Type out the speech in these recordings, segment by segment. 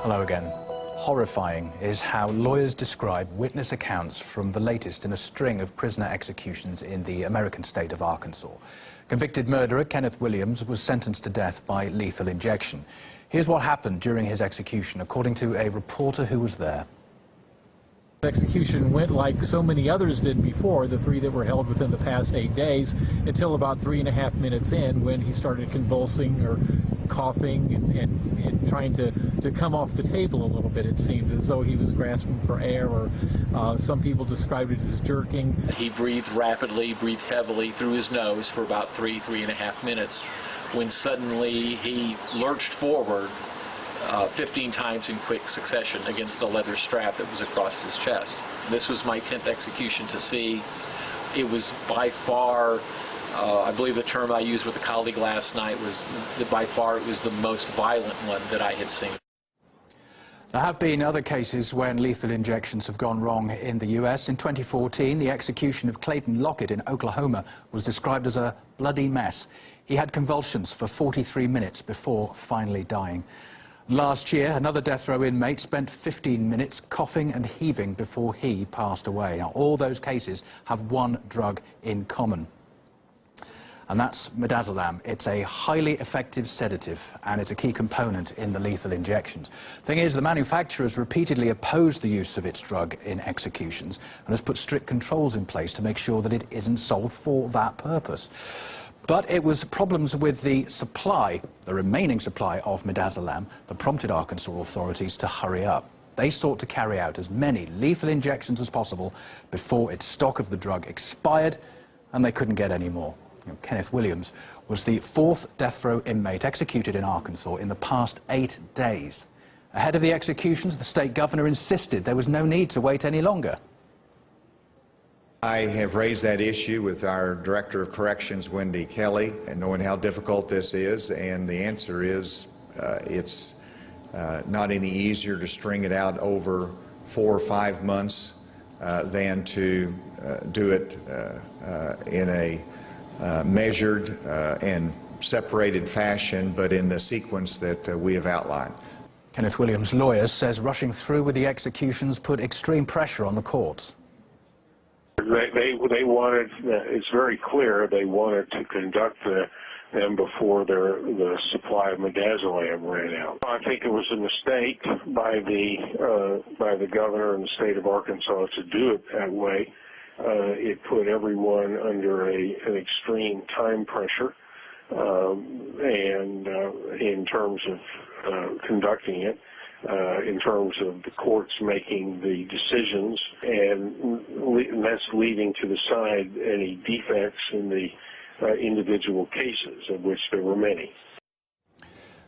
Hello again. Horrifying is how lawyers describe witness accounts from the latest in a string of prisoner executions in the American state of Arkansas. Convicted murderer Kenneth Williams was sentenced to death by lethal injection. Here's what happened during his execution, according to a reporter who was there. The execution went like so many others did before, the three that were held within the past 8 days, until about 3.5 minutes in when he started convulsing or coughing and trying to come off the table a little bit. It seemed as though he was grasping for air, or some people described it as jerking. He breathed rapidly, breathed heavily through his nose for about 3.5 minutes, when suddenly he lurched forward 15 times in quick succession against the leather strap that was across his chest. This was my 10th execution to see. It was by far, I believe the term I used with a colleague last night was that by far it was the most violent one that I had seen. There have been other cases when lethal injections have gone wrong in the US. In 2014, the execution of Clayton Lockett in Oklahoma was described as a bloody mess. He had convulsions for 43 minutes before finally dying. Last year, another death row inmate spent 15 minutes coughing and heaving before he passed away. Now, all those cases have one drug in common, and that's midazolam. It's a highly effective sedative, and it's a key component in the lethal injections. Thing is, the manufacturers repeatedly opposed the use of its drug in executions and has put strict controls in place to make sure that it isn't sold for that purpose. But it was problems with the supply, the remaining supply of midazolam, that prompted Arkansas authorities to hurry up. They sought to carry out as many lethal injections as possible before its stock of the drug expired, and they couldn't get any more. Kenneth Williams was the 4th death row inmate executed in Arkansas in the past 8 days. Ahead of the executions, the state governor insisted there was no need to wait any longer. I have raised that issue with our Director of Corrections, Wendy Kelly, and knowing how difficult this is, and the answer is it's not any easier to string it out over 4 or 5 months than to do it in a measured and separated fashion, but in the sequence that we have outlined. Kenneth Williams' lawyer says rushing through with the executions put extreme pressure on the courts. They wanted, it's very clear, they wanted to conduct them before the supply of midazolam ran out. I think it was a mistake by the governor in the state of Arkansas to do it that way. It put everyone under an extreme time pressure, and in terms of conducting it. In terms of the courts making the decisions, and that's leaving to the side any defects in the individual cases, of which there were many.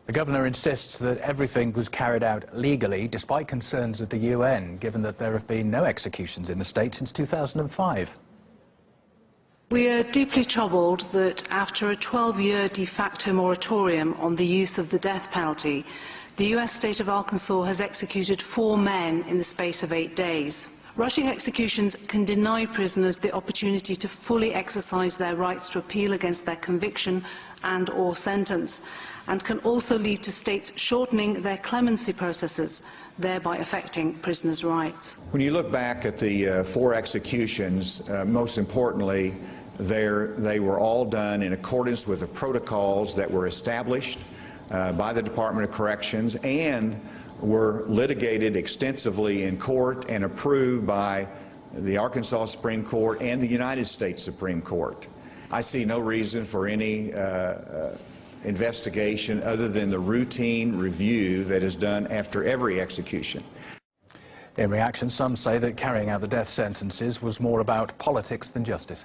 The governor insists that everything was carried out legally, despite concerns at the UN, given that there have been no executions in the state since 2005. We are deeply troubled that after a 12-year de facto moratorium on the use of the death penalty, the US state of Arkansas has executed 4 men in the space of 8 days. Rushing executions can deny prisoners the opportunity to fully exercise their rights to appeal against their conviction and/or sentence, and can also lead to states shortening their clemency processes, thereby affecting prisoners' rights. When you look back at the 4 executions, most importantly, they were all done in accordance with the protocols that were established by the Department of Corrections and were litigated extensively in court and approved by the Arkansas Supreme Court and the United States Supreme Court. I see no reason for any investigation other than the routine review that is done after every execution. In reaction, some say that carrying out the death sentences was more about politics than justice.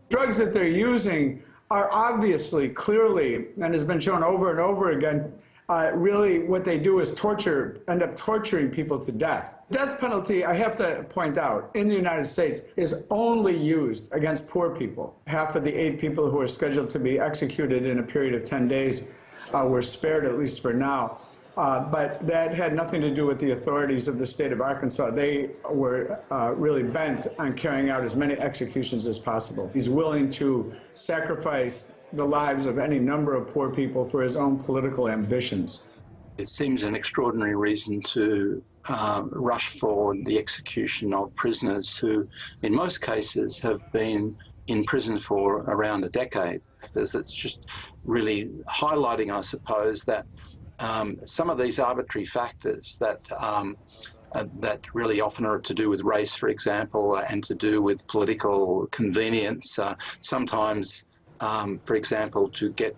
Drugs that they're using are obviously, clearly, and has been shown over and over again, really what they do is end up torturing people to death. Death penalty, I have to point out, in the United States is only used against poor people. Half of the 8 people who are scheduled to be executed in a period of 10 days were spared, at least for now. But that had nothing to do with the authorities of the state of Arkansas. They were really bent on carrying out as many executions as possible. He's willing to sacrifice the lives of any number of poor people for his own political ambitions. It seems an extraordinary reason to rush for the execution of prisoners who, in most cases, have been in prison for around a decade. Because it's just really highlighting, I suppose, that some of these arbitrary factors that really often are to do with race, for example, and to do with political convenience, sometimes, for example, to get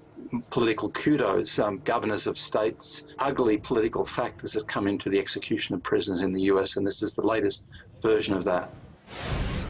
political kudos, governors of states, ugly political factors that come into the execution of prisoners in the US, and this is the latest version of that.